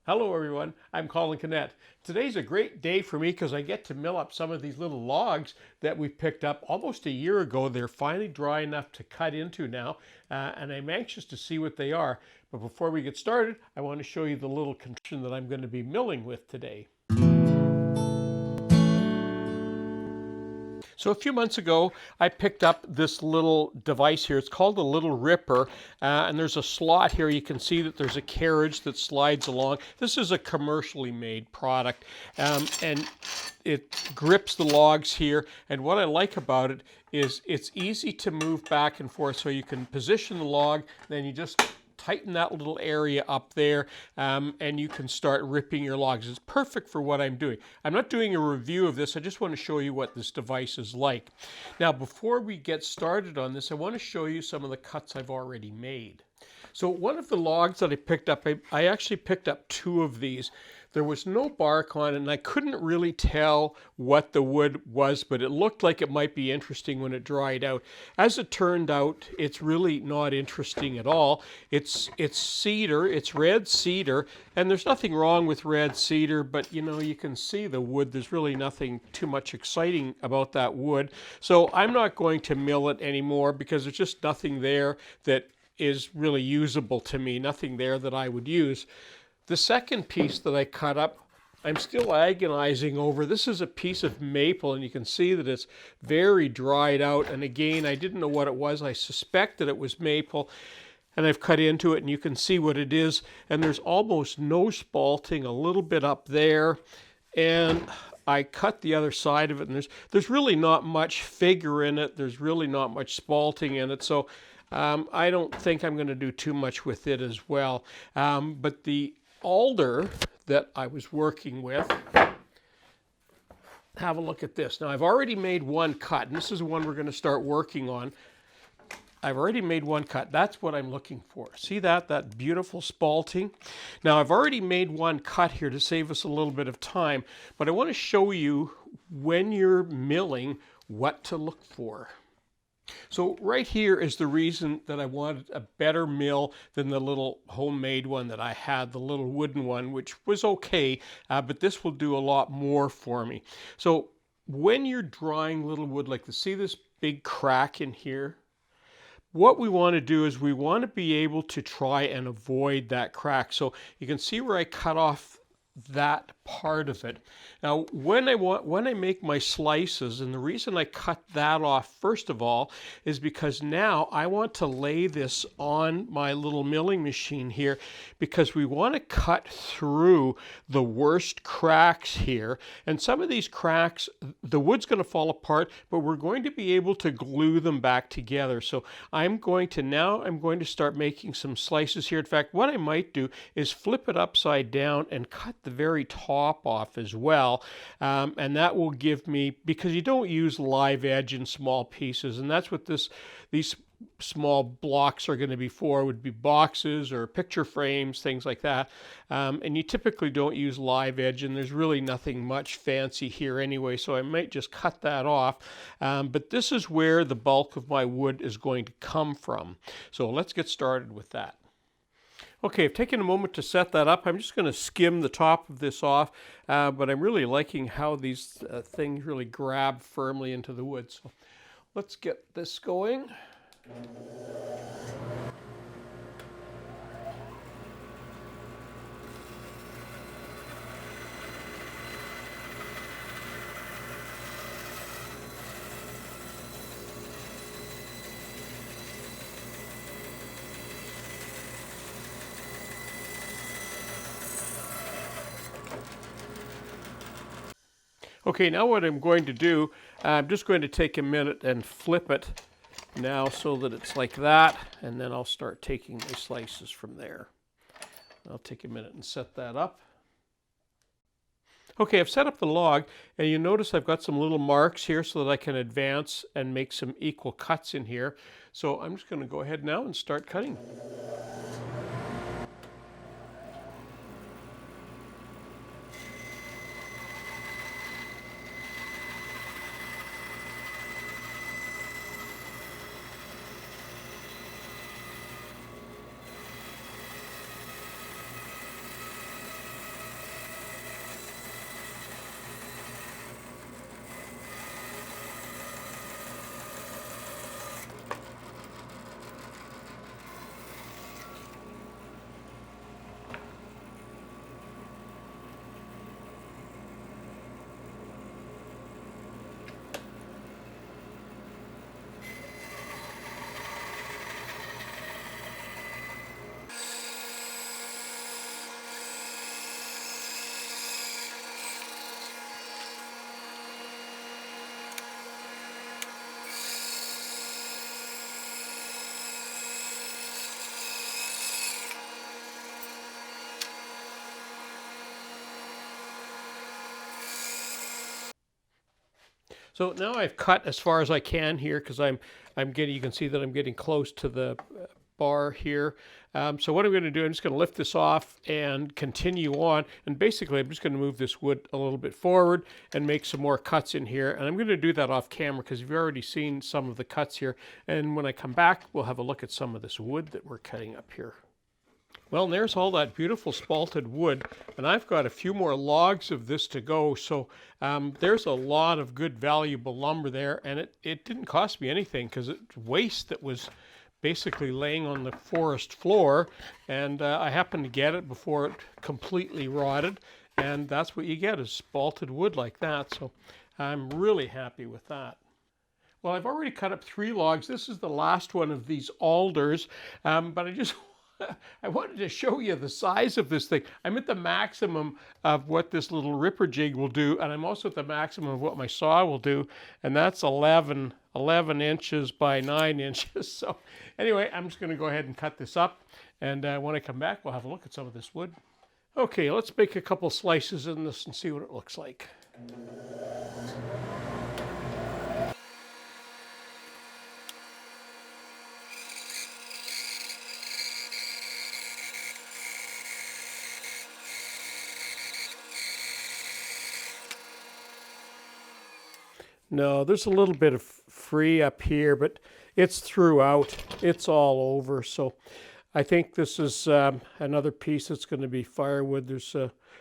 Hello everyone, I'm Colin Canet. Today's a great day for me because I get to mill up some of these little logs that we picked up almost a year ago. They're finally dry enough to cut into now, and I'm anxious to see what they are. But before we get started, I want to show you the little contraption that I'm going to be milling with today. So a few months ago, I picked up this little device here. It's called a little ripper, and there's a slot here. You can see that there's a carriage that slides along. This is a commercially made product, and it grips the logs here. And what I like about it is it's easy to move back and forth. So you can position the log, then you just tighten that little area up there, and you can start ripping your logs. It's perfect for what I'm doing. I'm not doing a review of this. I just want to show you what this device is like. Now, before we get started on this, I want to show you some of the cuts I've already made. So one of the logs that I picked up, I actually picked up two of these. There was no bark on it, and I couldn't really tell what the wood was, but it looked like it might be interesting when it dried out. As it turned out, it's really not interesting at all. It's cedar, it's red cedar, and there's nothing wrong with red cedar, but you can see the wood. There's really nothing too much exciting about that wood. So I'm not going to mill it anymore because there's just nothing there that is really usable to me, nothing there that I would use. The second piece that I cut up, I'm still agonizing over. This is a piece of maple, and you can see that it's very dried out. And again, I didn't know what it was. I suspect that it was maple, and I've cut into it, and you can see what it is. And there's almost no spalting, a little bit up there. And I cut the other side of it, and there's really not much figure in it. There's really not much spalting in it. So I don't think I'm going to do too much with it as well. But the alder that I was working with, have a look at this. Now I've already made one cut, and this is the one we're going to start working on. I've already made one cut. That's what I'm looking for. See that beautiful spalting? Now I've already made one cut here to save us a little bit of time, but I want to show you when you're milling what to look for. So right here is the reason that I wanted a better mill than the little homemade one that I had, the little wooden one, which was okay, but this will do a lot more for me. So when you're drying little wood like this, see this big crack in here? What we want to do is we want to be able to try and avoid that crack. So you can see where I cut off that part of it. Now, when I make my slices, and the reason I cut that off first of all is because now I want to lay this on my little milling machine here, because we want to cut through the worst cracks here. And some of these cracks, the wood's going to fall apart, but we're going to be able to glue them back together. So I'm going to start making some slices here. In fact, what I might do is flip it upside down and cut the very top off as well, and that will give me, because you don't use live edge in small pieces, and that's what these small blocks are going to be for, would be boxes or picture frames, things like that, and you typically don't use live edge, and there's really nothing much fancy here anyway, so I might just cut that off, but this is where the bulk of my wood is going to come from. So let's get started with that. Okay, I've taken a moment to set that up. I'm just going to skim the top of this off, but I'm really liking how these things really grab firmly into the wood. So let's get this going. Okay, now what I'm going to do, I'm just going to take a minute and flip it now so that it's like that, and then I'll start taking my slices from there. I'll take a minute and set that up. Okay, I've set up the log, and you notice I've got some little marks here so that I can advance and make some equal cuts in here. So I'm just going to go ahead now and start cutting. So now I've cut as far as I can here because I'm getting, you can see that I'm getting close to the bar here. So what I'm going to do, I'm just going to lift this off and continue on. And basically, I'm just going to move this wood a little bit forward and make some more cuts in here. And I'm going to do that off camera because you've already seen some of the cuts here. And when I come back, we'll have a look at some of this wood that we're cutting up here. Well, and there's all that beautiful spalted wood, and I've got a few more logs of this to go, so there's a lot of good valuable lumber there, and it didn't cost me anything because it's waste that was basically laying on the forest floor, and I happened to get it before it completely rotted, and that's what you get is spalted wood like that, so I'm really happy with that. Well, I've already cut up 3 logs. This is the last one of these alders, but I wanted to show you the size of this thing. I'm at the maximum of what this little ripper jig will do, and I'm also at the maximum of what my saw will do, and that's 11 inches by 9 inches. So anyway, I'm just going to go ahead and cut this up, and when I come back, we'll have a look at some of this wood. Okay, let's make a couple slices in this and see what it looks like. No, there's a little bit of free up here, but it's throughout. It's all over. So I think this is another piece that's going to be firewood. There's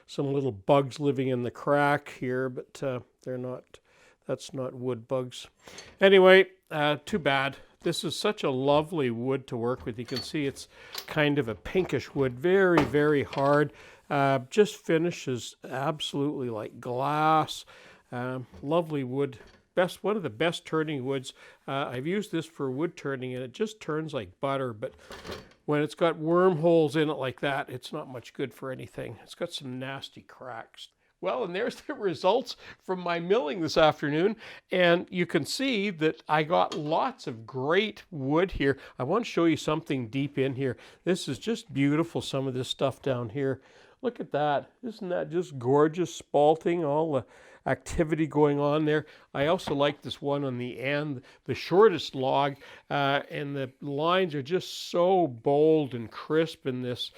some little bugs living in the crack here, but they're not. That's not wood bugs. Anyway, too bad. This is such a lovely wood to work with. You can see it's kind of a pinkish wood, very, very hard. Just finishes absolutely like glass. Lovely wood. One of the best turning woods. I've used this for wood turning and it just turns like butter, but when it's got wormholes in it like that, it's not much good for anything. It's got some nasty cracks. Well, and there's the results from my milling this afternoon, and you can see that I got lots of great wood here. I want to show you something deep in here. This is just beautiful, some of this stuff down here. Look at that. Isn't that just gorgeous spalting, all the activity going on there? I also like this one on the end, the shortest log, and the lines are just so bold and crisp in this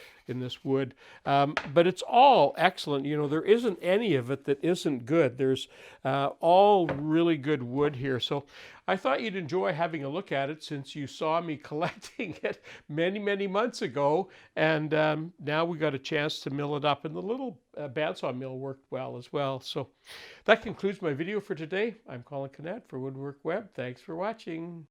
wood. But it's all excellent. You know, there isn't any of it that isn't good. There's all really good wood here. So I thought you'd enjoy having a look at it since you saw me collecting it many, many months ago. And now we got a chance to mill it up. And the little bandsaw mill worked well as well. So that concludes my video for today. I'm Colin Canet for Woodwork Web. Thanks for watching.